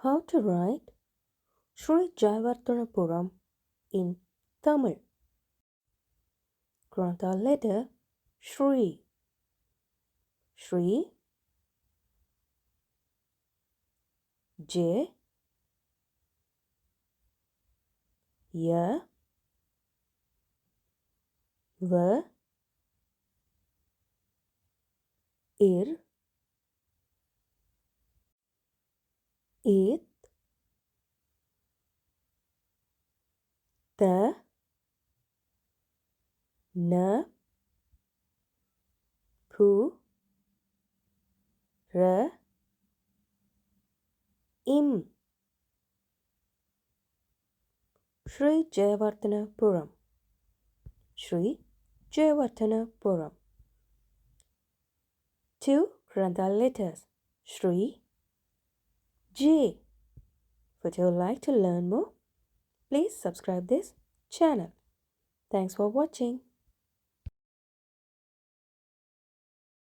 How to write Sri Jayavarthanapuram in Tamil. Grantha letter Shri. Shri J Ya V Ir It The N Pu R Im Sri Jayavarthanapuram. Sri Jayavarthanapuram. 2 Grantha letters Sri J. Would you like to learn more? Please subscribe this channel. Thanks for watching.